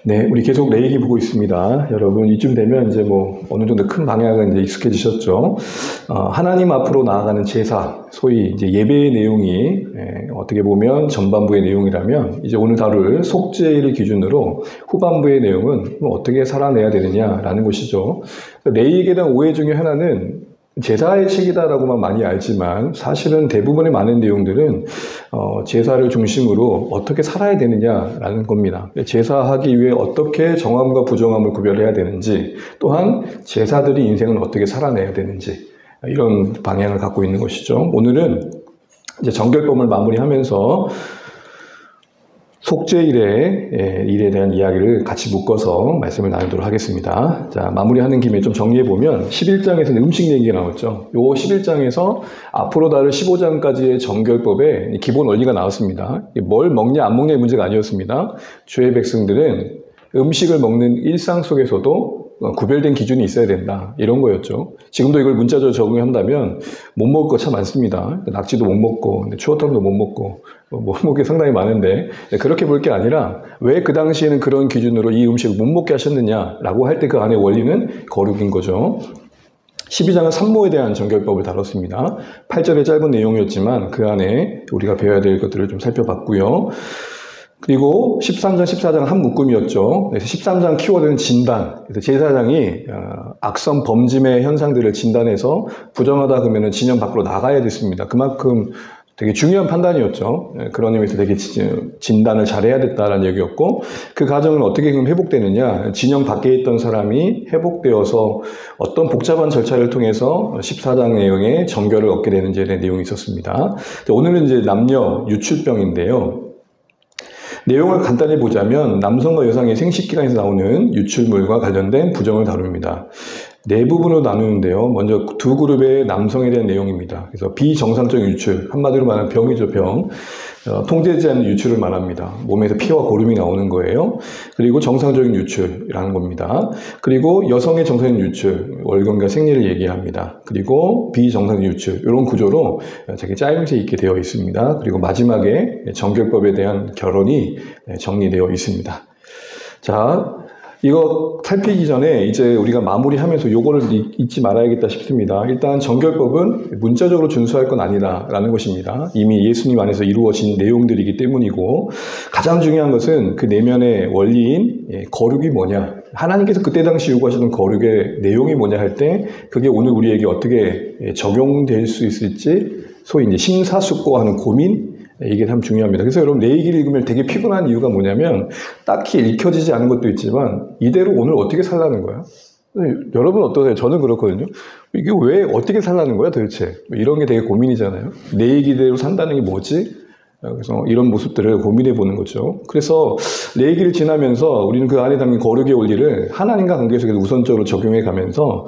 네, 우리 계속 레이기 보고 있습니다. 여러분, 이쯤 되면 이제 뭐 어느 정도 큰 방향은 이제 익숙해지셨죠. 하나님 앞으로 나아가는 제사, 소위 이제 예배의 내용이 어떻게 보면 전반부의 내용이라면 이제 오늘 다룰 속죄일을 기준으로 후반부의 내용은 어떻게 살아내야 되느냐라는 것이죠. 레이기에 대한 오해 중에 하나는 제사의 책이다라고만 많이 알지만 사실은 대부분의 많은 내용들은 제사를 중심으로 어떻게 살아야 되느냐라는 겁니다. 제사하기 위해 어떻게 정함과 부정함을 구별해야 되는지, 또한 제사들이 인생을 어떻게 살아내야 되는지, 이런 방향을 갖고 있는 것이죠. 오늘은 이제 정결법을 마무리하면서 속죄일의 일에 대한 이야기를 같이 묶어서 말씀을 나누도록 하겠습니다. 자, 마무리하는 김에 좀 정리해보면 11장에서는 음식 얘기가 나왔죠. 요 11장에서 앞으로 다룰 15장까지의 정결법의 기본 원리가 나왔습니다. 뭘 먹냐 안 먹냐의 문제가 아니었습니다. 주의 백성들은 음식을 먹는 일상 속에서도 구별된 기준이 있어야 된다, 이런 거였죠. 지금도 이걸 문자적으로 적용한다면 못 먹을 거 참 많습니다. 낙지도 못 먹고 추어탕도 못 먹고 못 먹을 게 상당히 많은데, 그렇게 볼 게 아니라 왜 그 당시에는 그런 기준으로 이 음식을 못 먹게 하셨느냐라고 할 때 그 안에 원리는 거룩인 거죠. 12장은 산모에 대한 정결법을 다뤘습니다. 8절의 짧은 내용이었지만 그 안에 우리가 배워야 될 것들을 좀 살펴봤고요. 그리고 13장, 14장은 한 묶음이었죠. 그래서 13장 키워드는 진단. 그래서 제사장이 악성 범죄의 현상들을 진단해서 부정하다 그러면 진영 밖으로 나가야 됐습니다. 그만큼 되게 중요한 판단이었죠. 그런 의미에서 되게 진단을 잘해야 됐다라는 얘기였고, 그 과정은 어떻게 그럼 회복되느냐. 진영 밖에 있던 사람이 회복되어서 어떤 복잡한 절차를 통해서 14장 내용의 정결을 얻게 되는지에 대한 내용이 있었습니다. 오늘은 이제 남녀 유출병인데요. 내용을 간단히 보자면 남성과 여성의 생식기관에서 나오는 유출물과 관련된 부정을 다룹니다. 네 부분으로 나누는데요. 먼저 두 그룹의 남성에 대한 내용입니다. 그래서 비정상적인 유출, 한마디로 말하면 병이죠, 병. 통제되지 않는 유출을 말합니다. 몸에서 피와 고름이 나오는 거예요. 그리고 정상적인 유출이라는 겁니다. 그리고 여성의 정상적인 유출, 월경과 생리를 얘기합니다. 그리고 비정상적인 유출, 이런 구조로 되게 짜임새 있게 되어 있습니다. 그리고 마지막에 정결법에 대한 결론이 정리되어 있습니다. 자, 이거 살피기 전에 이제 우리가 마무리하면서 요거를 잊지 말아야겠다 싶습니다. 일단 정결법은 문자적으로 준수할 건 아니다라는 것입니다. 이미 예수님 안에서 이루어진 내용들이기 때문이고, 가장 중요한 것은 그 내면의 원리인 거룩이 뭐냐, 하나님께서 그때 당시 요구하시던 거룩의 내용이 뭐냐 할 때 그게 오늘 우리에게 어떻게 적용될 수 있을지, 소위 이제 심사숙고하는 고민, 이게 참 중요합니다. 그래서 여러분 레위기를 읽으면 되게 피곤한 이유가 뭐냐면 딱히 읽혀지지 않은 것도 있지만 이대로 오늘 어떻게 살라는 거야? 여러분 어떠세요? 저는 그렇거든요. 이게 왜 어떻게 살라는 거야 도대체? 이런 게 되게 고민이잖아요. 레위기대로 산다는 게 뭐지? 그래서 이런 모습들을 고민해 보는 거죠. 그래서 레위기를 지나면서 우리는 그 안에 담긴 거룩의 원리를 하나님과 관계 속에서 우선적으로 적용해 가면서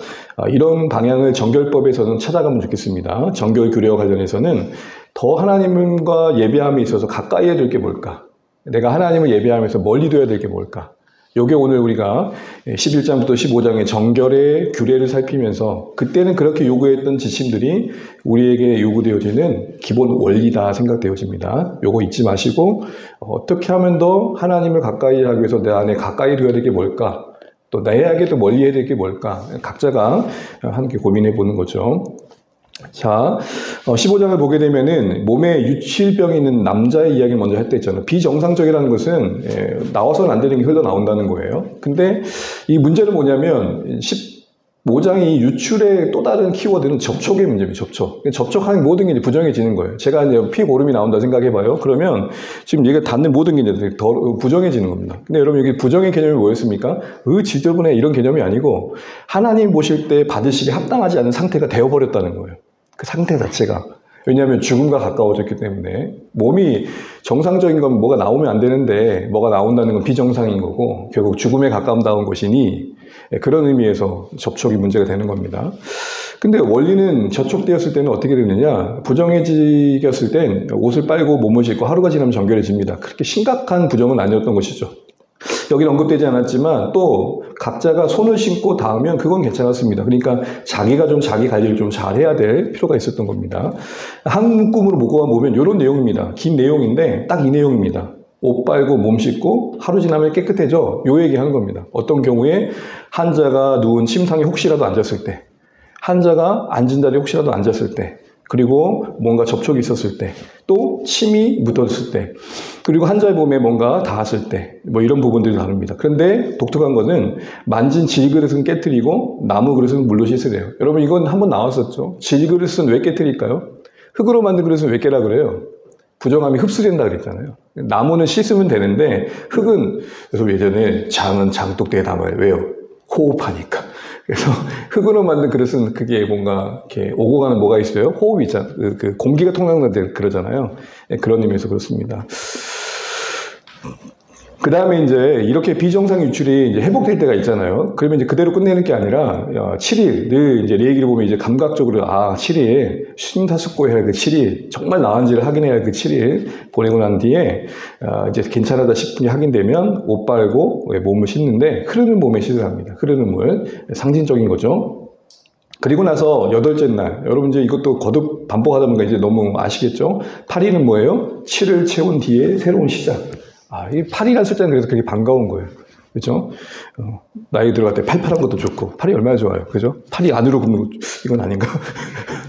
이런 방향을 정결법에서는 찾아가면 좋겠습니다. 정결 규례와 관련해서는 더 하나님과 예배함에 있어서 가까이 해야 될 게 뭘까? 내가 하나님을 예배하면서 멀리 둬야 될 게 뭘까? 요게 오늘 우리가 11장부터 15장의 정결의 규례를 살피면서 그때는 그렇게 요구했던 지침들이 우리에게 요구되어지는 기본 원리다 생각되어집니다. 요거 잊지 마시고 어떻게 하면 더 하나님을 가까이 하기 위해서 내 안에 가까이 둬야 될 게 뭘까? 또 나에게도 멀리 해야 될 게 뭘까? 각자가 함께 고민해 보는 거죠. 자, 15장을 보게 되면은 몸에 유출병이 있는 남자의 이야기를 먼저 할 때 있잖아요. 비정상적이라는 것은 나와서는 안 되는 게 흘러나온다는 거예요. 근데 이 문제는 뭐냐면 15장이 유출의 또 다른 키워드는 접촉의 문제입니다. 접촉하는 모든 게 이제 부정해지는 거예요. 제가 이제 피 고름이 나온다 생각해봐요. 그러면 지금 얘가 닿는 모든 게 이제 더 부정해지는 겁니다. 근데 여러분 여기 부정의 개념이 뭐였습니까? 지저분해 이런 개념이 아니고 하나님 보실 때 받으시기 합당하지 않은 상태가 되어버렸다는 거예요. 그 상태 자체가. 왜냐하면 죽음과 가까워졌기 때문에 몸이 정상적인 건 뭐가 나오면 안 되는데 뭐가 나온다는 건 비정상인 거고 결국 죽음에 가까운 것이니 그런 의미에서 접촉이 문제가 되는 겁니다. 근데 원리는 접촉되었을 때는 어떻게 되느냐, 부정해지겼을 땐 옷을 빨고 몸을 씻고 하루가 지나면 정결해집니다. 그렇게 심각한 부정은 아니었던 것이죠. 여기는 언급되지 않았지만 또 각자가 손을 씻고 닿으면 그건 괜찮았습니다. 그러니까 자기가 좀 자기 관리를 좀 잘해야 될 필요가 있었던 겁니다. 한 묶음으로 보면 이런 내용입니다. 긴 내용인데 딱 이 내용입니다. 옷 빨고 몸 씻고 하루 지나면 깨끗해져. 요 얘기하는 겁니다. 어떤 경우에 환자가 누운 침상에 혹시라도 앉았을 때, 환자가 앉은 자리에 혹시라도 앉았을 때, 그리고 뭔가 접촉이 있었을 때, 또 침이 묻었을 때, 그리고 환자의 몸에 뭔가 닿았을 때, 뭐 이런 부분들이 다릅니다. 그런데 독특한 것은 만진 질그릇은 깨트리고 나무 그릇은 물로 씻으래요. 여러분 이건 한번 나왔었죠. 질그릇은 왜 깨트릴까요? 흙으로 만든 그릇은 왜 깨라 그래요? 부정함이 흡수된다 그랬잖아요. 나무는 씻으면 되는데 흙은, 그래서 예전에 장은 장독대에 담아요. 왜요? 호흡하니까. 그래서 흙으로 만든 그릇은 그게 뭔가 이렇게 오고 가는 뭐가 있어요? 호흡이 있잖아요. 그 공기가 통로한다 그러잖아요. 그런 의미에서 그렇습니다. 그 다음에 이제 이렇게 비정상 유출이 이제 회복될 때가 있잖아요. 그러면 이제 그대로 끝내는 게 아니라 7일, 늘 이제 내 얘기를 보면 이제 감각적으로 7일, 심사숙고해야 할 그 7일, 정말 나은지를 확인해야 할 그 7일 보내고 난 뒤에 이제 괜찮하다 싶으니 확인되면 옷 빨고 몸을 씻는데 흐르는 몸에 씻어야 합니다. 흐르는 물, 상징적인 거죠. 그리고 나서 8째 날, 여러분 이제 이것도 거듭 반복하다 보니까 이제 너무 아시겠죠? 8일은 뭐예요? 7을 채운 뒤에 새로운 시작. 이 8이라는 숫자는 그래서 그렇게 반가운 거예요. 그죠? 나이 들어갈 때 팔팔한 것도 좋고, 8이 얼마나 좋아요. 그죠? 8이 안으로 굽는 거, 이건 아닌가?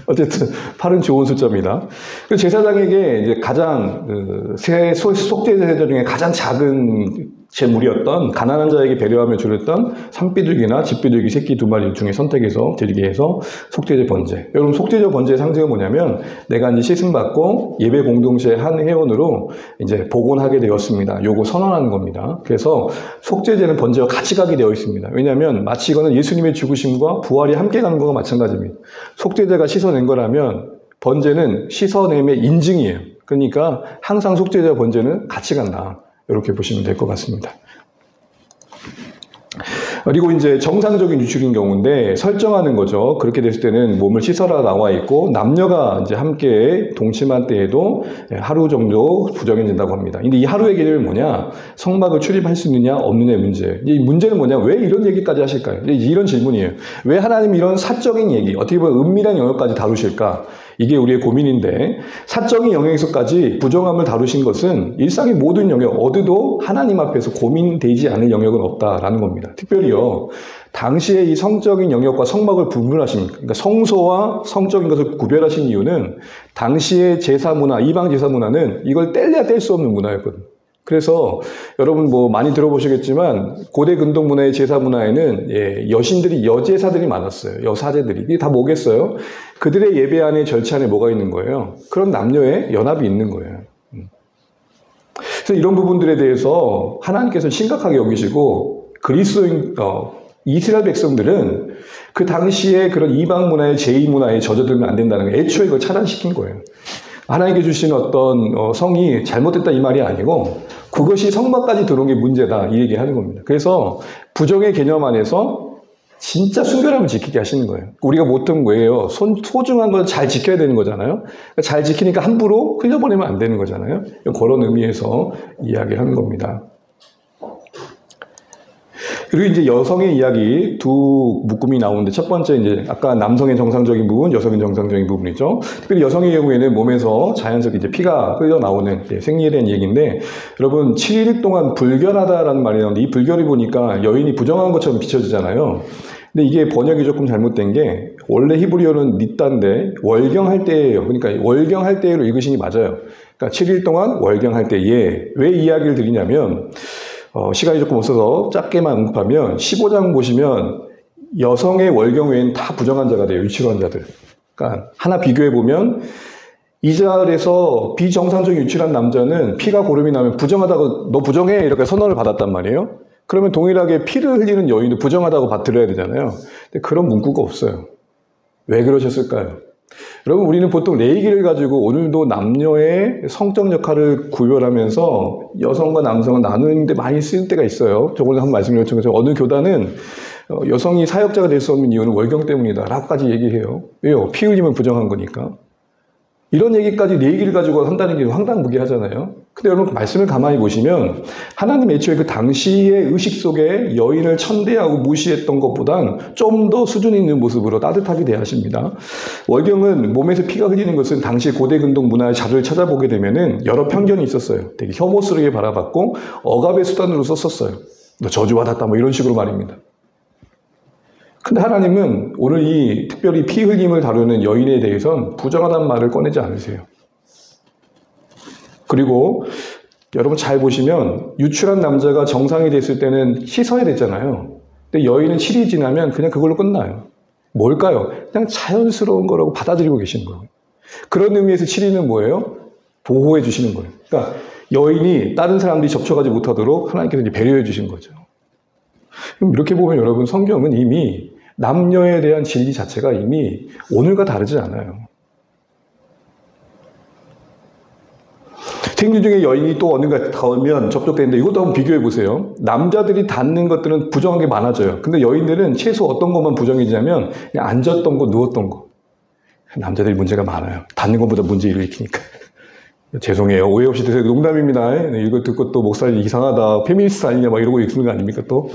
어쨌든, 8은 좋은 숫자입니다. 그리고 제사장에게 이제 가장, 속죄 제사 중에 가장 작은 제물이었던 가난한 자에게 배려하며 주렸던 산비둘기나 집비둘기 새끼 2마리 중에 선택해서 드리게 해서 속죄제 번제. 여러분 속죄제 번제의 상징은 뭐냐면 내가 이제 씻음 받고 예배 공동체 한 회원으로 이제 복원하게 되었습니다. 요거 선언하는 겁니다. 그래서 속죄제는 번제와 같이 가게 되어 있습니다. 왜냐하면 마치 이거는 예수님의 죽으심과 부활이 함께 가는 거와 마찬가지입니다. 속죄제가 씻어낸 거라면 번제는 씻어냄의 인증이에요. 그러니까 항상 속죄제와 번제는 같이 간다. 이렇게 보시면 될 것 같습니다. 그리고 이제 정상적인 유출인 경우인데 설정하는 거죠. 그렇게 됐을 때는 몸을 씻어라 나와 있고 남녀가 이제 함께 동침한 때에도 하루 정도 부정해진다고 합니다. 근데 이 하루의 개념이 뭐냐? 성막을 출입할 수 있느냐 없느냐의 문제. 이 문제는 뭐냐? 왜 이런 얘기까지 하실까요? 이런 질문이에요. 왜 하나님이 이런 사적인 얘기, 어떻게 보면 은밀한 영역까지 다루실까? 이게 우리의 고민인데 사적인 영역에서까지 부정함을 다루신 것은 일상의 모든 영역, 어디도 하나님 앞에서 고민되지 않을 영역은 없다라는 겁니다. 특별히요. 당시에 이 성적인 영역과 성막을 분별하신, 그러니까 성소와 성적인 것을 구별하신 이유는 당시의 제사 문화, 이방 제사 문화는 이걸 뗄래야 뗄 수 없는 문화였거든요. 그래서 여러분 뭐 많이 들어보시겠지만 고대 근동 문화의 제사 문화에는 여신들이 여제사들이 많았어요. 여사제들이. 이게 다 뭐겠어요? 그들의 예배 안에 절차 안에 뭐가 있는 거예요? 그런 남녀의 연합이 있는 거예요. 그래서 이런 부분들에 대해서 하나님께서 심각하게 여기시고 그리스도인 이스라엘 백성들은 그 당시에 그런 이방 문화의 제2 문화에 젖어들면 안 된다는 거예요. 애초에 이걸 차단시킨 거예요. 하나님께 주신 어떤 성이 잘못됐다 이 말이 아니고 그것이 성막까지 들어온 게 문제다 이 얘기하는 겁니다. 그래서 부정의 개념 안에서 진짜 순결함을 지키게 하시는 거예요. 우리가 보통 뭐예요? 소중한 걸 잘 지켜야 되는 거잖아요. 잘 지키니까 함부로 흘려보내면 안 되는 거잖아요. 그런 의미에서 이야기를 하는 겁니다. 그리고 이제 여성의 이야기 두 묶음이 나오는데 첫 번째 이제 아까 남성의 정상적인 부분, 여성의 정상적인 부분이죠. 특별히 여성의 경우에는 몸에서 자연스럽게 이제 피가 흘러나오는 생리에 대한 얘기인데 여러분 7일 동안 불결하다라는 말이 나오는데 이 불결이 보니까 여인이 부정한 것처럼 비춰지잖아요. 근데 이게 번역이 조금 잘못된 게 원래 히브리어는 니따인데 월경할 때예요. 그러니까 월경할 때로 읽으시니 맞아요. 그러니까 7일 동안 월경할 때에 왜 이야기를 드리냐면 시간이 조금 없어서 짧게만 언급하면 15장 보시면 여성의 월경 외에는 다 부정한 자가 돼요. 유출한 자들. 그러니까 하나 비교해보면 이 절에서 비정상적인 유출한 남자는 피가 고름이 나면 부정하다고 너 부정해 이렇게 선언을 받았단 말이에요. 그러면 동일하게 피를 흘리는 여인도 부정하다고 받들어야 되잖아요. 근데 그런 문구가 없어요. 왜 그러셨을까요? 여러분 우리는 보통 레이기를 가지고 오늘도 남녀의 성적 역할을 구별하면서 여성과 남성을 나누는데 많이 쓸 때가 있어요. 저번에 한번 말씀드렸던 것처럼 어느 교단은 여성이 사역자가 될 수 없는 이유는 월경 때문이다 라고까지 얘기해요. 왜요? 피 흘리면 부정한 거니까. 이런 얘기까지 레이기를 가지고 한다는 게 황당무계하잖아요. 근데 여러분 말씀을 가만히 보시면 하나님 애초에 그 당시의 의식 속에 여인을 천대하고 무시했던 것보단 좀 더 수준 있는 모습으로 따뜻하게 대하십니다. 월경은 몸에서 피가 흘리는 것은 당시 고대 근동 문화의 자료를 찾아보게 되면은 여러 편견이 있었어요. 되게 혐오스럽게 바라봤고 억압의 수단으로 썼었어요. 너 저주받았다 뭐 이런 식으로 말입니다. 근데 하나님은 오늘 이 특별히 피 흘림을 다루는 여인에 대해서는 부정하다는 말을 꺼내지 않으세요. 그리고 여러분 잘 보시면 유출한 남자가 정상이 됐을 때는 씻어야 됐잖아요. 근데 여인은 7일이 지나면 그냥 그걸로 끝나요. 뭘까요? 그냥 자연스러운 거라고 받아들이고 계시는 거예요. 그런 의미에서 7일은 뭐예요? 보호해 주시는 거예요. 그러니까 여인이 다른 사람들이 접촉하지 못하도록 하나님께서 이제 배려해 주신 거죠. 그럼 이렇게 보면 여러분 성경은 이미 남녀에 대한 진리 자체가 이미 오늘과 다르지 않아요. 생리 중에 여인이 또 어딘가 닿으면 접촉되는데 이것도 한번 비교해 보세요. 남자들이 닿는 것들은 부정한 게 많아져요. 근데 여인들은 최소 어떤 것만 부정해지냐면 그냥 앉았던 거, 누웠던 거. 남자들이 문제가 많아요. 닿는 것보다 문제를 일으키니까. 죄송해요. 오해 없이 드세요. 농담입니다. 이거 듣고 또 목사님 이상하다. 페미니스트 아니냐 막 이러고 있는 거 아닙니까 또.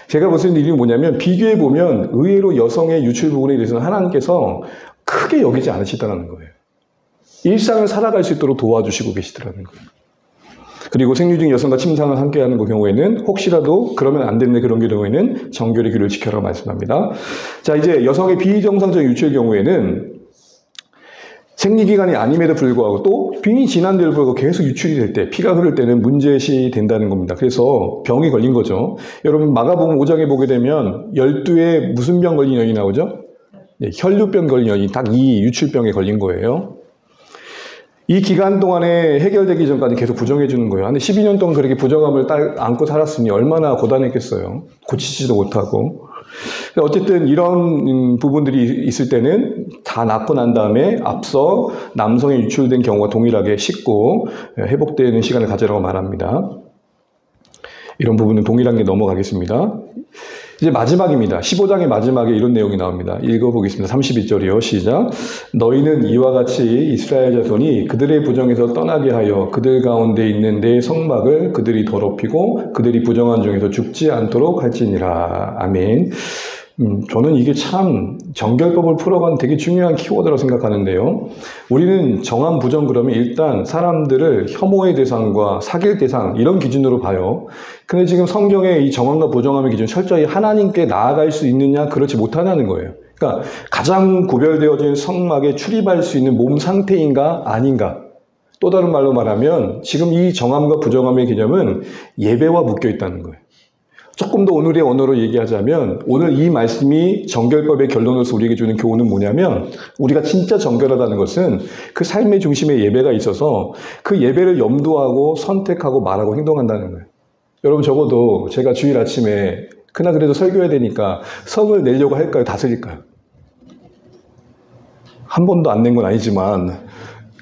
제가 무슨 일이 뭐냐면 비교해 보면 의외로 여성의 유출 부분에 대해서는 하나님께서 크게 여기지 않으시다는 거예요. 일상을 살아갈 수 있도록 도와주시고 계시더라는 거예요. 그리고 생리 중 여성과 침상을 함께하는 그 경우에는 혹시라도 그러면 안 되는 그런 경우에는 정결의 규를 지켜라 말씀합니다. 자, 이제 여성의 비정상적인 유출의 경우에는 생리기간이 아님에도 불구하고 또 빙이 지난데도 불구하고 계속 유출이 될 때, 피가 흐를 때는 문제시 된다는 겁니다. 그래서 병이 걸린 거죠. 여러분 마가복음 5장에 보게 되면 12에 무슨 병 걸린 여인이 나오죠? 네, 혈류병 걸린 여인이 딱 이 유출병에 걸린 거예요. 이 기간 동안에 해결되기 전까지 계속 부정해 주는 거예요. 근데 12년 동안 그렇게 부정함을 안고 살았으니 얼마나 고단했겠어요. 고치지도 못하고. 어쨌든 이런 부분들이 있을 때는 다 낫고 난 다음에 앞서 남성의 유출된 경우와 동일하게 씻고 회복되는 시간을 가지라고 말합니다. 이런 부분은 동일한 게 넘어가겠습니다. 이제 마지막입니다. 15장의 마지막에 이런 내용이 나옵니다. 읽어보겠습니다. 32절이요. 시작. 너희는 이와 같이 이스라엘 자손이 그들의 부정에서 떠나게 하여 그들 가운데 있는 내 성막을 그들이 더럽히고 그들이 부정한 중에서 죽지 않도록 할지니라. 아멘. 저는 이게 참 정결법을 풀어가는 되게 중요한 키워드라고 생각하는데요. 우리는 정한 부정 그러면 일단 사람들을 혐오의 대상과 사귈 대상 이런 기준으로 봐요. 근데 지금 성경의 이 정함과 부정함의 기준 철저히 하나님께 나아갈 수 있느냐 그렇지 못하냐는 거예요. 그러니까 가장 구별되어진 성막에 출입할 수 있는 몸 상태인가 아닌가. 또 다른 말로 말하면 지금 이 정함과 부정함의 개념은 예배와 묶여 있다는 거예요. 조금 더 오늘의 언어로 얘기하자면 오늘 이 말씀이 정결법의 결론으로서 우리에게 주는 교훈은 뭐냐면 우리가 진짜 정결하다는 것은 그 삶의 중심에 예배가 있어서 그 예배를 염두하고 선택하고 말하고 행동한다는 거예요. 여러분 적어도 제가 주일 아침에 그날 그래도 설교해야 되니까 성을 내려고 할까요? 다스릴까요? 한 번도 안 낸 건 아니지만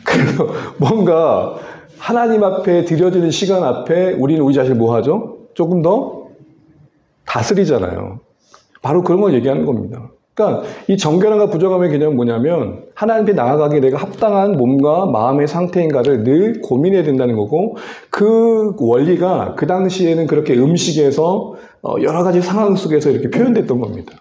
그래도 뭔가 하나님 앞에 드려지는 시간 앞에 우리는 우리 자신을 뭐 하죠? 조금 더 다스리잖아요. 바로 그런 걸 얘기하는 겁니다. 그러니까 이 정결함과 부정함의 개념은 뭐냐면 하나님 앞에 나아가기에 내가 합당한 몸과 마음의 상태인가를 늘 고민해야 된다는 거고 그 원리가 그 당시에는 그렇게 음식에서 여러 가지 상황 속에서 이렇게 표현됐던 겁니다.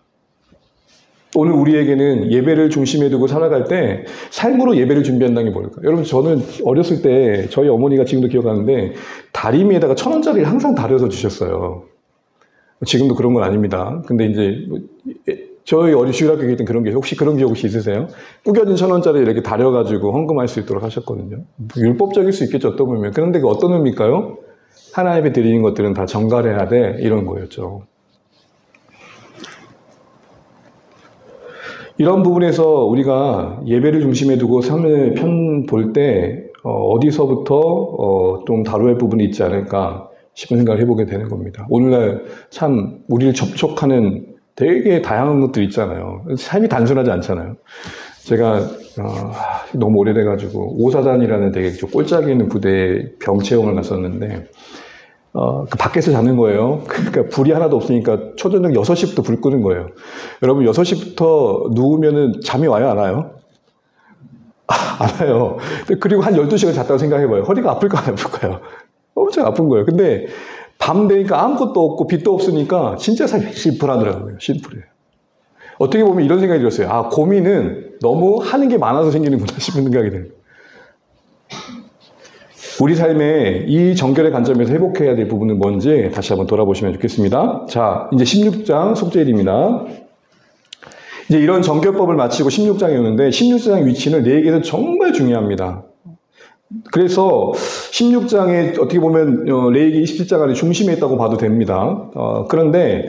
오늘 우리에게는 예배를 중심에 두고 살아갈 때 삶으로 예배를 준비한다는 게 뭘까요? 여러분 저는 어렸을 때 저희 어머니가 지금도 기억하는데 다리미에다가 1,000원짜리를 항상 다려서 주셨어요. 지금도 그런 건 아닙니다. 근데 이제 저희 어린 주일학교 때 그런 게 혹시 그런 기억 혹시 있으세요? 구겨진 1,000원짜리 이렇게 다려가지고 헌금할 수 있도록 하셨거든요. 율법적일 수 있겠죠, 어떤 보면. 그런데 그 어떤 의미일까요? 하나님 앞에 드리는 것들은 다 정갈해야 돼. 이런 거였죠. 이런 부분에서 우리가 예배를 중심에 두고 삶을 편 볼 때 어디서부터 좀 다뤄야 할 부분이 있지 않을까 싶은 생각을 해보게 되는 겁니다. 오늘날 참 우리를 접촉하는 되게 다양한 것들 있잖아요. 삶이 단순하지 않잖아요. 제가 너무 오래돼가지고 오사단이라는 되게 꼴짝이 있는 부대에 병체험을 갔었는데 그 밖에서 자는 거예요. 그러니까 불이 하나도 없으니까 초저녁 6시부터 불 끄는 거예요. 여러분 6시부터 누우면은 잠이 와요, 안 와요? 알아요. 그리고 한 12시간 잤다고 생각해봐요. 허리가 아플까 안 아플까요? 엄청 아픈 거예요. 근데 밤 되니까 아무것도 없고 빛도 없으니까 진짜 사실 심플하더라고요. 심플해요. 어떻게 보면 이런 생각이 들었어요. 아, 고민은 너무 하는 게 많아서 생기는구나 싶은 생각이 들어요. 우리 삶에 이 정결의 관점에서 회복해야 될 부분은 뭔지 다시 한번 돌아보시면 좋겠습니다. 자, 이제 16장 속죄일입니다. 이제 이런 정결법을 마치고 16장에 오는데 16장 위치는 레위기에서 정말 중요합니다. 그래서 16장에 어떻게 보면 레위기 27장 안에 중심에 있다고 봐도 됩니다. 그런데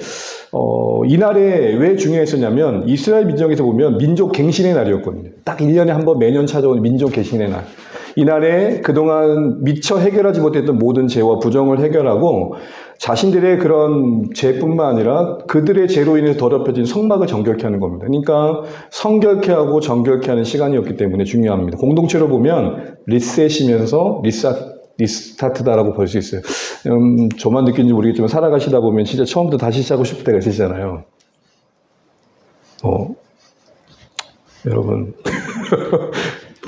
이날에 왜 중요했었냐면 이스라엘 민족에서 보면 민족 갱신의 날이었거든요. 딱 1년에 한 번 매년 찾아오는 민족 갱신의 날. 이날에 그동안 미처 해결하지 못했던 모든 죄와 부정을 해결하고 자신들의 그런 죄뿐만 아니라 그들의 죄로 인해서 더럽혀진 성막을 정결케 하는 겁니다. 그러니까 성결케 하고 정결케 하는 시간이었기 때문에 중요합니다. 공동체로 보면 리셋이면서 리스타트다라고 볼 수 있어요. 저만 느낀지 모르겠지만 살아가시다 보면 진짜 처음부터 다시 시작하고 싶을 때가 있으시잖아요. 여러분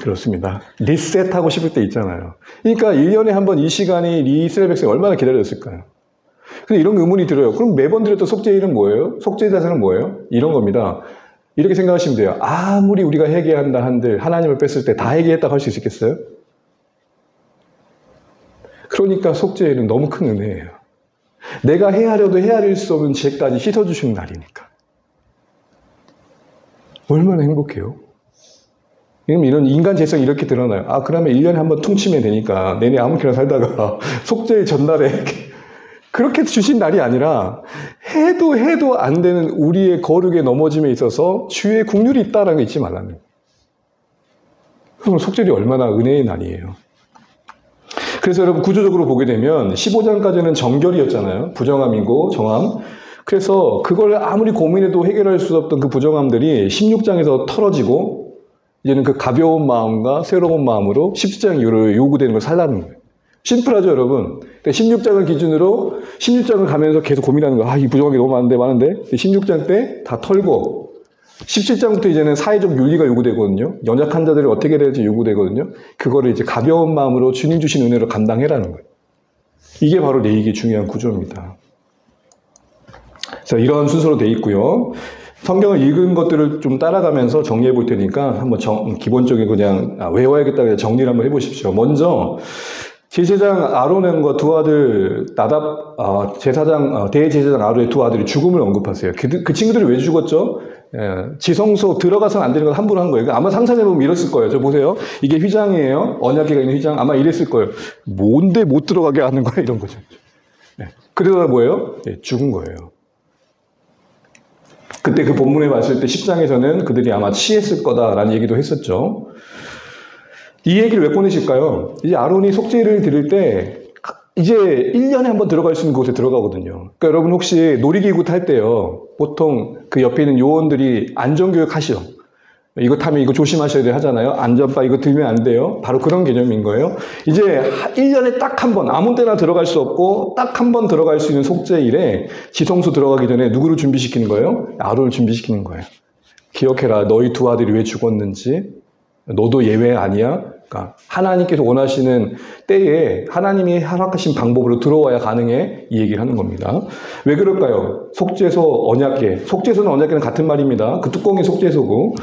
그렇습니다. 리셋하고 싶을 때 있잖아요. 그러니까 1년에 한 번 이 시간이 이스라엘 백성이 얼마나 기다렸을까요? 근데 이런 의문이 들어요. 그럼 매번 드렸던 속죄일은 뭐예요? 속죄 자세는 뭐예요? 이런 겁니다. 이렇게 생각하시면 돼요. 아무리 우리가 회개한다 한들 하나님을 뺐을 때 다 회개했다고 할 수 있겠어요? 그러니까 속죄일은 너무 큰 은혜예요. 내가 헤아려도 헤아릴 수 없는 죄까지 씻어주시는 날이니까. 얼마나 행복해요? 이런 인간 죄성이 이렇게 드러나요. 아, 그러면 1년에 한 번 퉁치면 되니까 내내 아무렇게나 살다가 속죄일 전날에 그렇게 주신 날이 아니라 해도 안 되는 우리의 거룩의 넘어짐에 있어서 주의 국률이 있다라는 거 잊지 말라는 거예요. 그럼 속죄일이 얼마나 은혜의 날이에요. 그래서 여러분 구조적으로 보게 되면 15장까지는 정결이었잖아요. 부정함이고 정함. 그래서 그걸 아무리 고민해도 해결할 수 없던 그 부정함들이 16장에서 털어지고 이제는 그 가벼운 마음과 새로운 마음으로 17장 이후로 요구되는 걸 살라는 거예요. 심플하죠, 여러분? 16장을 기준으로 16장을 가면서 계속 고민하는 거예요. 아, 이 부정한 게 너무 많은데. 16장 때 다 털고 17장부터 이제는 사회적 윤리가 요구되거든요. 연약한 자들을 어떻게 해야 될지 요구되거든요. 그거를 이제 가벼운 마음으로 주님 주신 은혜로 감당해라는 거예요. 이게 바로 레위기의 중요한 구조입니다. 자, 이런 순서로 돼 있고요. 성경을 읽은 것들을 좀 따라가면서 정리해 볼 테니까 한번 기본적인 그냥 외워야겠다 정리를 한번 해보십시오. 먼저 제사장 아론과 두 아들 나답 대제사장 아론의 두 아들이 죽음을 언급하세요. 그 친구들이 왜 죽었죠? 지성소 들어가서는 안 되는 걸 함부로 한 거예요. 아마 상상해보면 이랬을 거예요. 저 보세요. 이게 휘장이에요. 언약궤가 있는 휘장. 아마 이랬을 거예요. 뭔데 못 들어가게 하는 거야? 이런 거죠. 그러다가 뭐예요? 죽은 거예요. 그때 그 본문에 봤을 때 10장에서는 그들이 아마 취했을 거다라는 얘기도 했었죠. 이 얘기를 왜 꺼내실까요? 이제 아론이 속죄를 드릴 때 이제 1년에 한 번 들어갈 수 있는 곳에 들어가거든요. 그러니까 여러분 혹시 놀이기구 탈 때요. 보통 그 옆에 있는 요원들이 안전교육 하시죠. 이거 타면 이거 조심하셔야 돼 하잖아요. 안전바 이거 들면 안 돼요. 바로 그런 개념인 거예요. 이제 1년에 딱 한 번 아무 때나 들어갈 수 없고 딱 한 번 들어갈 수 있는 속죄일에 지성소 들어가기 전에 누구를 준비시키는 거예요? 아론을 준비시키는 거예요. 기억해라. 너희 두 아들이 왜 죽었는지. 너도 예외 아니야. 그러니까 하나님께서 원하시는 때에 하나님이 허락하신 방법으로 들어와야 가능해. 이 얘기를 하는 겁니다. 왜 그럴까요? 속죄소, 언약궤. 속죄소는 언약궤는 같은 말입니다. 그 뚜껑이 속죄소고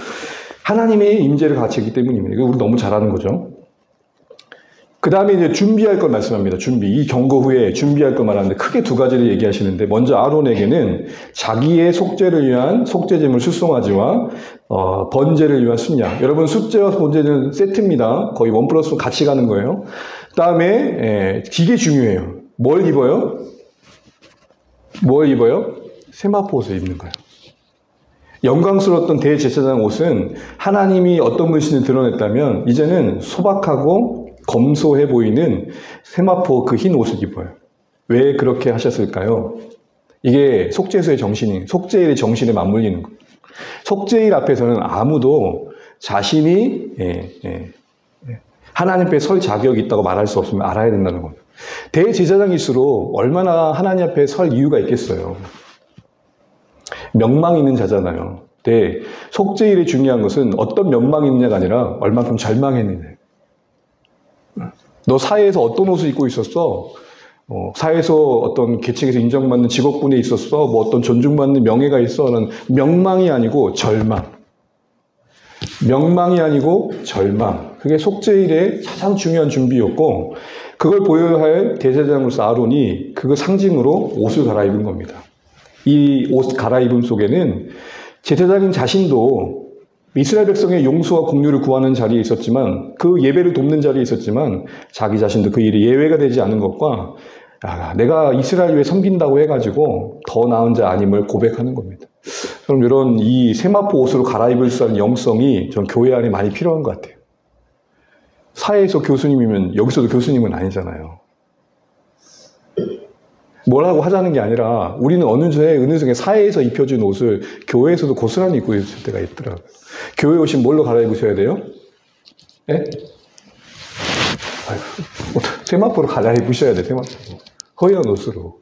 하나님의 임재를 같이 했기 때문입니다. 이거 우리 너무 잘하는 거죠. 그 다음에 이제 준비할 걸 말씀합니다. 이 경고 후에 준비할 걸 말하는데 크게 두 가지를 얘기하시는데 먼저 아론에게는 자기의 속죄를 위한 속죄제물 수송아지와 번제를 위한 순양. 여러분 숫제와 번제는 세트입니다. 거의 1+1 같이 가는 거예요. 그 다음에 이게 중요해요. 뭘 입어요? 세마포 옷을 입는 거예요. 영광스러웠던 대제사장 옷은 하나님이 어떤 분신을 드러냈다면 이제는 소박하고 검소해 보이는 세마포 그 흰 옷을 입어요. 왜 그렇게 하셨을까요? 이게 속죄소의 정신이, 속죄일의 정신에 맞물리는 거예요. 속죄일 앞에서는 아무도 자신이 하나님 앞에 설 자격이 있다고 말할 수 없으면 알아야 된다는 겁니다. 대제사장일수록 얼마나 하나님 앞에 설 이유가 있겠어요. 명망 있는 자잖아요. 네, 속죄일이 중요한 것은 어떤 면망이 있느냐가 아니라 얼만큼 절망했느냐. 너 사회에서 어떤 옷을 입고 있었어? 사회에서 어떤 계층에서 인정받는 직업군에 있었어? 뭐 어떤 존중받는 명예가 있어? 라는 명망이 아니고 절망. 명망이 아니고 절망. 그게 속죄일의 가장 중요한 준비였고, 그걸 보여야 할 대제사장으로서 아론이 그거 상징으로 옷을 갈아입은 겁니다. 이 옷 갈아입음 속에는 제사장인 자신도 이스라엘 백성의 용서와 긍휼을 구하는 자리에 있었지만, 그 예배를 돕는 자리에 있었지만, 자기 자신도 그 일이 예외가 되지 않은 것과 내가 이스라엘 위에 섬긴다고 해가지고 더 나은 자 아님을 고백하는 겁니다. 그럼 이런 이 세마포 옷으로 갈아입을 수 있는 영성이 전 교회 안에 많이 필요한 것 같아요. 사회에서 교수님이면 여기서도 교수님은 아니잖아요. 뭐라고 하자는 게 아니라 우리는 어느 순간 사회에서 입혀준 옷을 교회에서도 고스란히 입고 있을 때가 있더라고요. 교회 오시면 뭘로 갈아입으셔야 돼요? 예? 세마포로 갈아입으셔야 돼, 세마포. 허연 옷으로.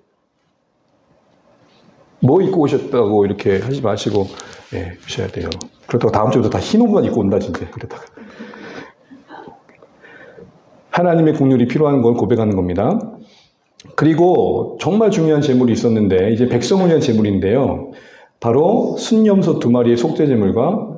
뭐 입고 오셨다고 이렇게 하지 마시고, 예, 입으셔야 돼요. 그렇다고 다음 주부터 다 흰 옷만 입고 온다, 진짜. 그러다가. 하나님의 긍휼이 필요한 걸 고백하는 겁니다. 그리고 정말 중요한 제물이 있었는데, 이제 백성을 위한 제물인데요. 바로 순염소 2마리의 속죄 제물과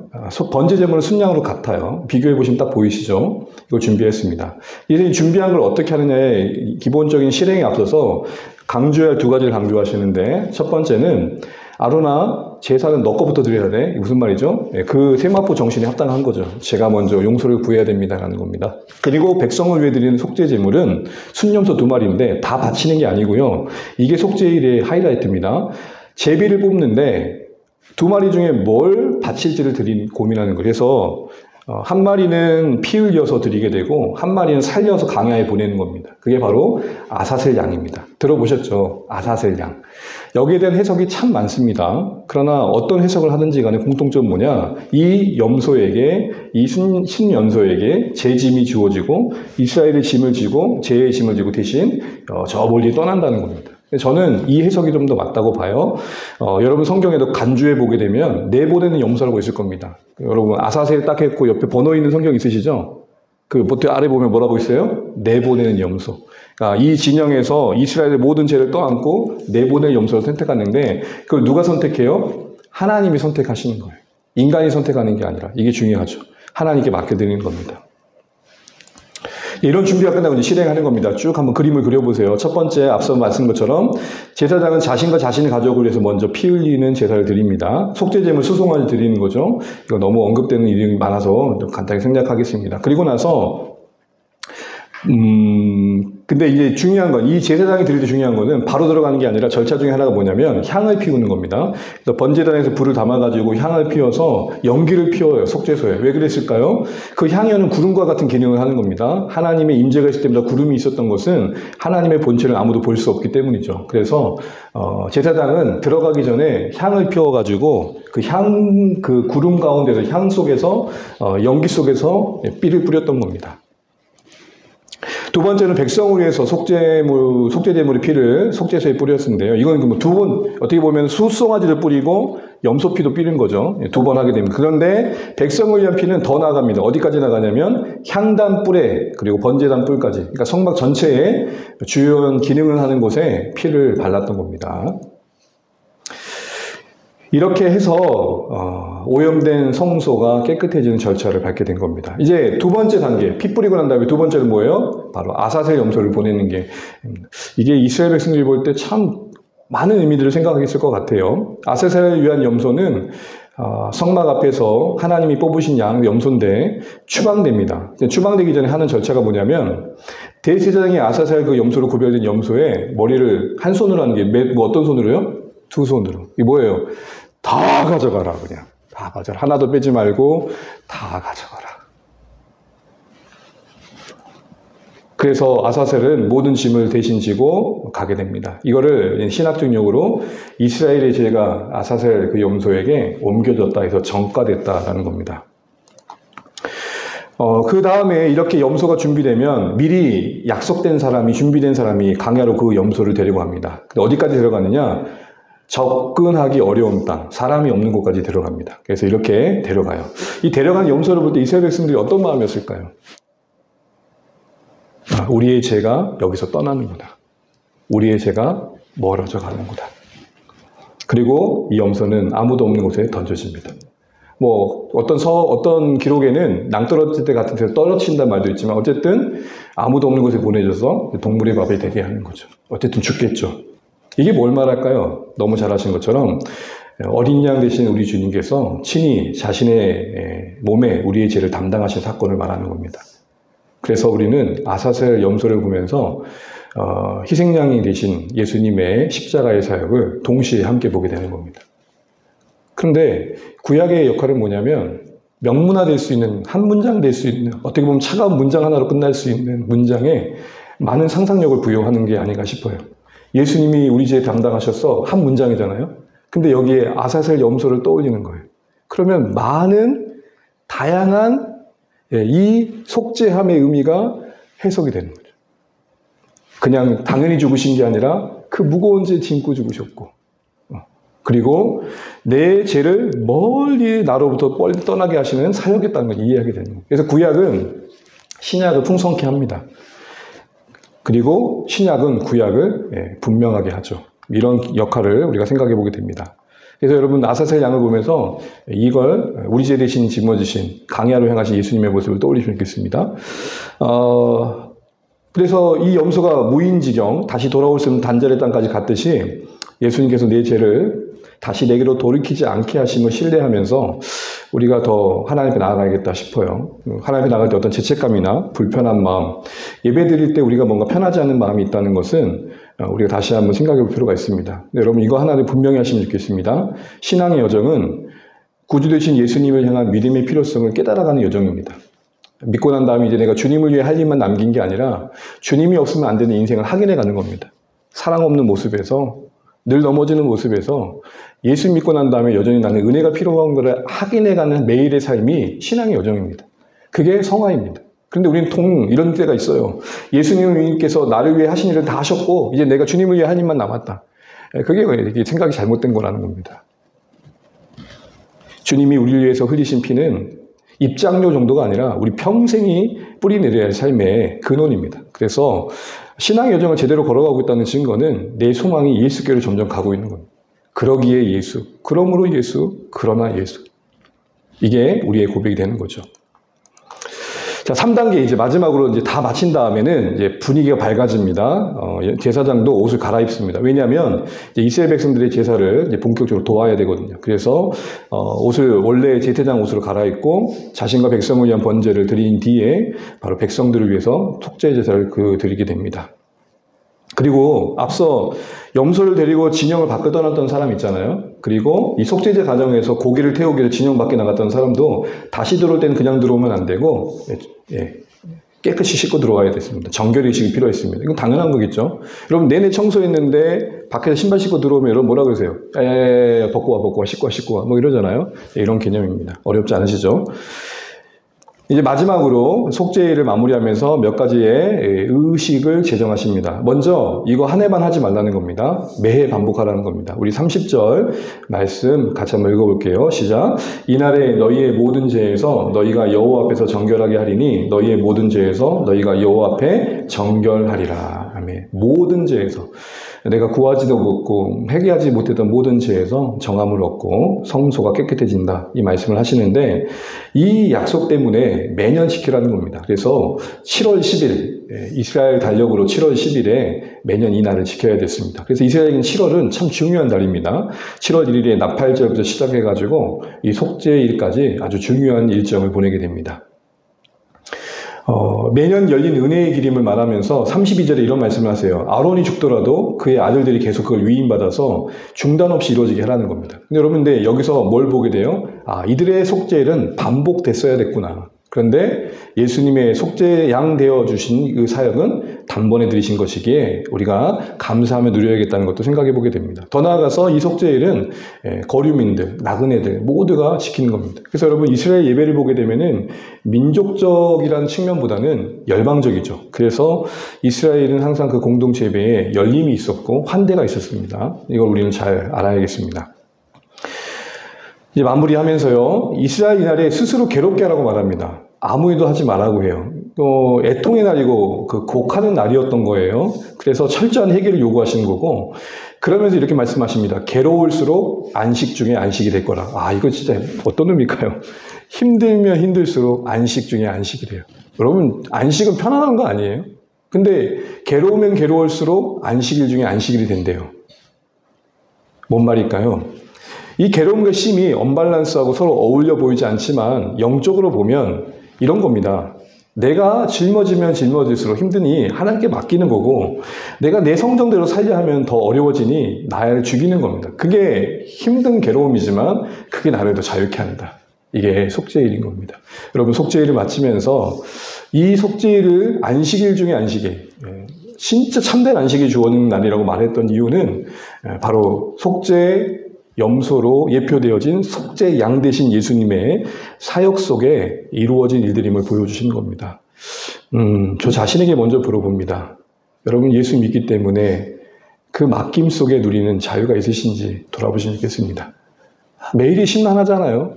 번제 제물은 순양으로 같아요. 비교해 보시면 딱 보이시죠? 이걸 준비했습니다. 이제 준비한 걸 어떻게 하느냐의 기본적인 실행에 앞서서 강조해야 할 2가지를 강조하시는데, 첫 번째는 아론아, 제사는 너 거부터 드려야 돼. 무슨 말이죠? 그 세마포 정신에 합당한 거죠. 제가 먼저 용서를 구해야 됩니다라는 겁니다. 그리고 백성을 위해 드리는 속죄 제물은 순염소 2마리인데 다 바치는 게 아니고요. 이게 속죄일의 하이라이트입니다. 제비를 뽑는데 2마리 중에 뭘 바칠지를 고민하는 거예요. 그래서 한 마리는 피 흘려서 드리게 되고 한 마리는 살려서 강야에 보내는 겁니다. 그게 바로 아사셀 양입니다. 들어보셨죠? 아사셀 양. 여기에 대한 해석이 참 많습니다. 그러나 어떤 해석을 하든지 간에 공통점은 뭐냐? 이 염소에게, 이 신염소에게 제 짐이 주어지고 이스라엘의 짐을 지고 죄의 짐을 지고 대신 저 멀리 떠난다는 겁니다. 저는 이 해석이 좀 더 맞다고 봐요. 여러분 성경에도 간주해 보게 되면 내보내는 염소라고 있을 겁니다. 여러분 아사셀 딱 했고 옆에 번호 있는 성경 있으시죠? 그 보트 아래 보면 뭐라고 있어요? 내보내는 염소. 그러니까 이 진영에서 이스라엘의 모든 죄를 떠안고 내보낼 염소를 선택하는데 그걸 누가 선택해요? 하나님이 선택하시는 거예요. 인간이 선택하는 게 아니라. 이게 중요하죠. 하나님께 맡겨드리는 겁니다. 이런 준비가 끝나고 이제 실행하는 겁니다. 쭉 한번 그림을 그려보세요. 첫 번째 앞서 말씀한 것처럼 제사장은 자신과 자신의 가족을 위해서 먼저 피 흘리는 제사를 드립니다. 속죄제물 수송화를 드리는 거죠. 이거 너무 언급되는 이름이 많아서 좀 간단히 생략하겠습니다. 그리고 나서 근데 이제 중요한 건, 이 제사장이 드릴 때 중요한 거는 바로 들어가는 게 아니라 절차 중에 하나가 뭐냐면 향을 피우는 겁니다. 그래서 번제단에서 불을 담아가지고 향을 피워서 연기를 피워요, 속죄소에. 왜 그랬을까요? 그 향연은 구름과 같은 기능을 하는 겁니다. 하나님의 임재가 있을 때마다 구름이 있었던 것은 하나님의 본체를 아무도 볼 수 없기 때문이죠. 그래서 제사장은 들어가기 전에 향을 피워가지고 그 구름 가운데서 향 속에서 연기 속에서 삐를 뿌렸던 겁니다. 두 번째는 백성을 위해서 속죄제물의 피를 속죄소에 뿌렸는데요. 이건 뭐 2번, 어떻게 보면 수송아지를 뿌리고 염소피도 뿌린 거죠. 2번 하게 됩니다. 그런데 백성을 위한 피는 더 나아갑니다. 어디까지 나가냐면 향단 뿔에, 그리고 번제단 뿔까지. 그러니까 성막 전체에 주요한 기능을 하는 곳에 피를 발랐던 겁니다. 이렇게 해서 오염된 성소가 깨끗해지는 절차를 밟게 된 겁니다. 이제 2번째 단계, 피 뿌리고 난 다음에 2번째는 뭐예요? 바로 아사셀 염소를 보내는 게, 이게 이스라엘 백성들이 볼 때 참 많은 의미들을 생각하겠을 것 같아요. 아사셀을 위한 염소는 성막 앞에서 하나님이 뽑으신 양 염소인데 추방됩니다. 추방되기 전에 하는 절차가 뭐냐면, 대제사장이 아사셀 그 염소로 구별된 염소의 머리를 한 손으로 하는 게, 뭐 어떤 손으로요? 2손으로. 이게 뭐예요? 다 가져가라, 그냥. 다 가져라. 하나도 빼지 말고 다 가져가라. 그래서 아사셀은 모든 짐을 대신 지고 가게 됩니다. 이거를 신학적 용어로 이스라엘의 죄가 아사셀 그 염소에게 옮겨졌다 해서 전가됐다라는 겁니다. 그 다음에 이렇게 염소가 준비되면 미리 약속된 사람이, 준비된 사람이 강야로 그 염소를 데리고 갑니다. 근데 어디까지 데려가느냐? 접근하기 어려운 땅, 사람이 없는 곳까지 데려갑니다. 그래서 이렇게 데려가요. 이 데려간 염소를 볼 때 이스라엘 백성들이 어떤 마음이었을까요? 우리의 죄가 여기서 떠나는구나. 우리의 죄가 멀어져 가는구나. 그리고 이 염소는 아무도 없는 곳에 던져집니다. 뭐 어떤 기록에는 낭떠러질 때 같은 데서 떨어진다는 말도 있지만 어쨌든 아무도 없는 곳에 보내져서 동물의 밥이 되게 하는 거죠. 어쨌든 죽겠죠. 이게 뭘 말할까요? 너무 잘 아신 것처럼 어린 양 대신 우리 주님께서 친히 자신의 몸에 우리의 죄를 담당하신 사건을 말하는 겁니다. 그래서 우리는 아사셀 염소를 보면서 희생양이 되신 예수님의 십자가의 사역을 동시에 함께 보게 되는 겁니다. 그런데 구약의 역할은 뭐냐면 명문화될 수 있는, 한 문장 될 수 있는, 어떻게 보면 차가운 문장 하나로 끝날 수 있는 문장에 많은 상상력을 부여하는 게 아닌가 싶어요. 예수님이 우리 죄 담당하셔서 한 문장이잖아요. 근데 여기에 아사셀 염소를 떠올리는 거예요. 그러면 많은 다양한 이 속죄함의 의미가 해석이 되는 거죠. 그냥 당연히 죽으신 게 아니라 그 무거운 죄 짊고 죽으셨고, 그리고 내 죄를 멀리 나로부터 멀리 떠나게 하시는 사역이었다는 걸 이해하게 되는 거예요. 그래서 구약은 신약을 풍성케 합니다. 그리고 신약은 구약을 분명하게 하죠. 이런 역할을 우리가 생각해 보게 됩니다. 그래서 여러분 아사셀 양을 보면서 이걸 우리 죄 대신 짊어지신 강야로 행하신 예수님의 모습을 떠올리시면 좋겠습니다. 그래서 이 염소가 무인지경 다시 돌아올 수 없는 단절의 땅까지 갔듯이 예수님께서 내 죄를 다시 내게로 돌이키지 않게 하심을 신뢰하면서 우리가 더 하나님 앞에 나아가야겠다 싶어요. 하나님 앞에 나갈 때 어떤 죄책감이나 불편한 마음, 예배 드릴 때 우리가 뭔가 편하지 않은 마음이 있다는 것은 우리가 다시 한번 생각해 볼 필요가 있습니다. 여러분 이거 하나를 분명히 하시면 좋겠습니다. 신앙의 여정은 구주 되신 예수님을 향한 믿음의 필요성을 깨달아가는 여정입니다. 믿고 난 다음에 이제 내가 주님을 위해 할 일만 남긴 게 아니라 주님이 없으면 안 되는 인생을 확인해 가는 겁니다. 사랑 없는 모습에서 늘 넘어지는 모습에서 예수 믿고 난 다음에 여전히 나는 은혜가 필요한 것을 확인해가는 매일의 삶이 신앙의 여정입니다. 그게 성화입니다. 그런데 우리는 이런 때가 있어요. 예수님께서 나를 위해 하신 일을 다 하셨고 이제 내가 주님을 위해 할 일만 남았다. 그게 생각이 잘못된 거라는 겁니다. 주님이 우리를 위해서 흘리신 피는 입장료 정도가 아니라 우리 평생이 뿌리내려야 할 삶의 근원입니다. 그래서 신앙의 여정을 제대로 걸어가고 있다는 증거는 내 소망이 예수께로 점점 가고 있는 겁니다. 그러기에 예수, 그러므로 예수, 그러나 예수. 이게 우리의 고백이 되는 거죠. 자, 3단계 이제 마지막으로 이제 다 마친 다음에는 이제 분위기가 밝아집니다. 제사장도 옷을 갈아입습니다. 왜냐하면 이제 이스라엘 백성들의 제사를 이제 본격적으로 도와야 되거든요. 그래서 옷을 원래 제사장 옷으로 갈아입고 자신과 백성을 위한 번제를 드린 뒤에 바로 백성들을 위해서 속죄 제사를 드리게 됩니다. 그리고 앞서 염소를 데리고 진영을 밖에 떠났던 사람 있잖아요. 그리고 이 속죄제 과정에서 고기를 태우기 위해서 진영 밖에 나갔던 사람도 다시 들어올 때는 그냥 들어오면 안 되고 깨끗이 씻고 들어와야 됐습니다. 정결의식이 필요했습니다. 이건 당연한 거겠죠. 여러분 내내 청소했는데 밖에서 신발 신고 들어오면 여러분 뭐라 그러세요? 벗고 와, 씻고 와 뭐 이러잖아요. 이런 개념입니다. 어렵지 않으시죠? 이제 마지막으로 속죄일을 마무리하면서 몇 가지의 의식을 제정하십니다. 먼저 이거 한 해만 하지 말라는 겁니다. 매해 반복하라는 겁니다. 우리 30절 말씀 같이 한번 읽어볼게요. 시작. 이날에 너희의 모든 죄에서 너희가 여호와 앞에서 정결하게 하리니 너희의 모든 죄에서 너희가 여호와 앞에 정결하리라. 아멘. 모든 죄에서 내가 구하지도 못했고 회개하지 못했던 모든 죄에서 정함을 얻고 성소가 깨끗해진다. 이 말씀을 하시는데 이 약속 때문에 매년 지키라는 겁니다. 그래서 7월 10일 이스라엘 달력으로 7월 10일에 매년 이 날을 지켜야 됐습니다. 그래서 이스라엘에게는 7월은 참 중요한 달입니다. 7월 1일에 나팔절부터 시작해가지고 이 속죄일까지 아주 중요한 일정을 보내게 됩니다. 매년 열린 은혜의 기림을 말하면서 32절에 이런 말씀을 하세요. 아론이 죽더라도 그의 아들들이 계속 그걸 위임받아서 중단 없이 이루어지게 하라는 겁니다. 근데 여러분, 근데 여기서 뭘 보게 돼요? 이들의 속죄일은 반복됐어야 됐구나. 그런데 예수님의 속죄 양 되어 주신 그 사역은 단번에 드리신 것이기에 우리가 감사하며 누려야겠다는 것도 생각해 보게 됩니다. 더 나아가서 이 속죄일은 거류민들, 나그네들 모두가 지키는 겁니다. 그래서 여러분 이스라엘 예배를 보게 되면은 민족적이라는 측면보다는 열방적이죠. 그래서 이스라엘은 항상 그 공동체 예배에 열림이 있었고 환대가 있었습니다. 이걸 우리는 잘 알아야겠습니다. 이제 마무리하면서요, 이스라엘 이날에 스스로 괴롭게 하라고 말합니다. 아무 일도 하지 말라고 해요. 또 애통의 날이고 그 곡하는 날이었던 거예요. 그래서 철저한 해결을 요구하시는 거고, 그러면서 이렇게 말씀하십니다. 괴로울수록 안식 중에 안식이 될 거라. 아, 이거 진짜 어떤 의미일까요? 힘들면 힘들수록 안식 중에 안식이 돼요. 여러분, 안식은 편안한 거 아니에요? 근데 괴로우면 괴로울수록 안식일 중에 안식일이 된대요. 뭔 말일까요? 이 괴로움과 쉼이 언밸런스하고 서로 어울려 보이지 않지만 영적으로 보면 이런 겁니다. 내가 짊어지면 짊어질수록 힘드니 하나님께 맡기는 거고, 내가 내 성정대로 살려 하면 더 어려워지니 나를 죽이는 겁니다. 그게 힘든 괴로움이지만 그게 나를 더 자유케 한다. 이게 속죄일인 겁니다. 여러분, 속죄일을 마치면서 이 속죄일을 안식일 중에 안식일, 진짜 참된 안식이 주어진 날이라고 말했던 이유는 바로 속죄 염소로 예표되어진 속죄 양 되신 예수님의 사역 속에 이루어진 일들임을 보여주시는 겁니다. 저 자신에게 먼저 물어봅니다. 여러분, 예수 믿기 때문에 그 맡김 속에 누리는 자유가 있으신지 돌아보시면 좋겠습니다. 매일이 심란하잖아요.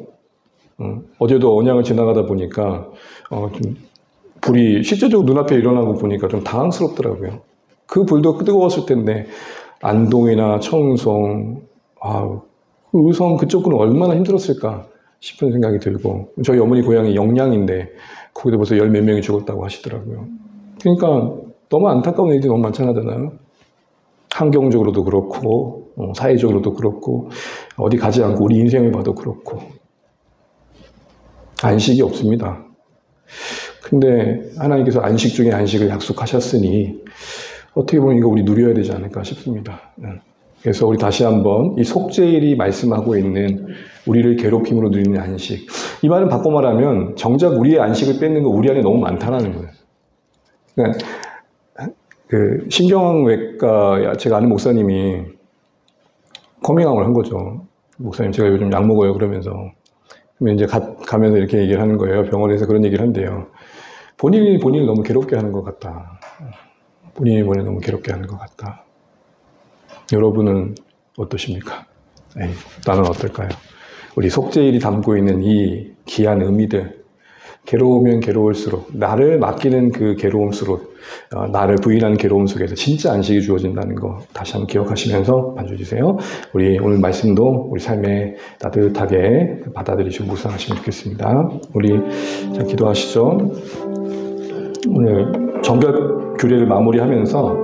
어제도 언양을 지나가다 보니까 좀 불이 실제적으로 눈앞에 일어나고 보니까 좀 당황스럽더라고요. 그 불도 뜨거웠을 텐데 안동이나 청송, 그 의성 그쪽은 얼마나 힘들었을까 싶은 생각이 들고, 저희 어머니 고향이 영양인데 거기도 벌써 열 몇 명이 죽었다고 하시더라고요. 그러니까 너무 안타까운 일들이 너무 많잖아요. 환경적으로도 그렇고 사회적으로도 그렇고 어디 가지 않고 우리 인생을 봐도 그렇고 안식이 없습니다. 근데 하나님께서 안식 중에 안식을 약속하셨으니 어떻게 보면 이거 우리 누려야 되지 않을까 싶습니다. 그래서 우리 다시 한번 이 속죄일이 말씀하고 있는 우리를 괴롭힘으로 누리는 안식, 이 말은 바꿔 말하면 정작 우리의 안식을 뺏는 거 우리 안에 너무 많다는 거예요. 그러니까 그 신경외과 제가 아는 목사님이 커밍아웃을 한 거죠. 목사님, 제가 요즘 약 먹어요 그러면서. 그러면 이제 가면서 이렇게 얘기를 하는 거예요. 병원에서 그런 얘기를 한대요. 본인을 너무 괴롭게 하는 것 같다. 본인을 너무 괴롭게 하는 것 같다. 여러분은 어떠십니까? 나는 어떨까요? 우리 속죄일이 담고 있는 이 귀한 의미들, 괴로우면 괴로울수록 나를 맡기는 그 괴로움수록 나를 부인하는 괴로움 속에서 진짜 안식이 주어진다는 거 다시 한번 기억하시면서 반주 주세요. 우리 오늘 말씀도 우리 삶에 따뜻하게 받아들이시고 묵상하시면 좋겠습니다. 우리 자 기도하시죠. 오늘 정결 규례를 마무리하면서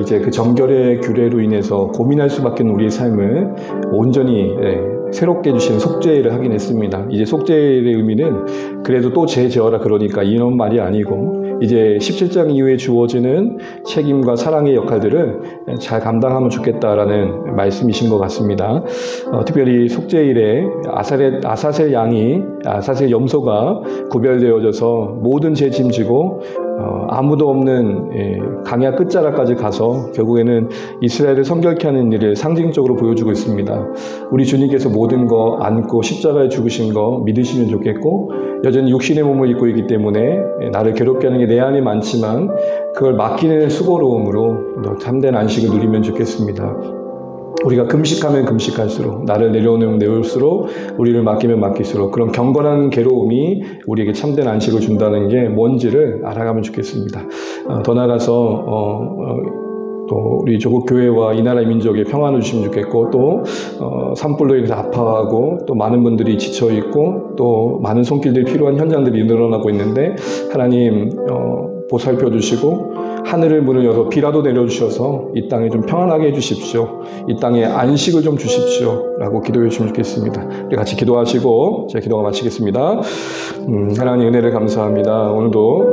이제 그 정결의 규례로 인해서 고민할 수밖에 없는 우리의 삶을 온전히 새롭게 해주시는 속죄일을 하긴 했습니다. 이제 속죄일의 의미는 그래도 또 재어라 그러니까 이런 말이 아니고, 이제 17장 이후에 주어지는 책임과 사랑의 역할들을 잘 감당하면 좋겠다라는 말씀이신 것 같습니다. 특별히 속죄일에 아사셀 염소가 구별되어져서 모든 죄 짐지고 아무도 없는 강야 끝자락까지 가서 결국에는 이스라엘을 성결케 하는 일을 상징적으로 보여주고 있습니다. 우리 주님께서 모든 거 안고 십자가에 죽으신 거 믿으시면 좋겠고, 여전히 육신의 몸을 입고 있기 때문에 나를 괴롭게 하는 게 내 안에 많지만 그걸 맡기는 수고로움으로 참된 안식을 누리면 좋겠습니다. 우리가 금식하면 금식할수록, 나를 내려오면 내올수록, 우리를 맡기면 맡길수록 그런 경건한 괴로움이 우리에게 참된 안식을 준다는 게 뭔지를 알아가면 좋겠습니다. 더 나아가서 또 우리 조국 교회와 이 나라 민족에 평안을 주시면 좋겠고, 또 산불로 인해서 아파하고 또 많은 분들이 지쳐 있고 또 많은 손길들이 필요한 현장들이 늘어나고 있는데, 하나님 보살펴 주시고 하늘을 문을 열어 비라도 내려주셔서 이 땅에 좀 평안하게 해주십시오. 이 땅에 안식을 좀 주십시오 라고 기도해 주시면 좋겠습니다. 우리 같이 기도하시고 제 기도가 마치겠습니다. 하나님 은혜를 감사합니다. 오늘도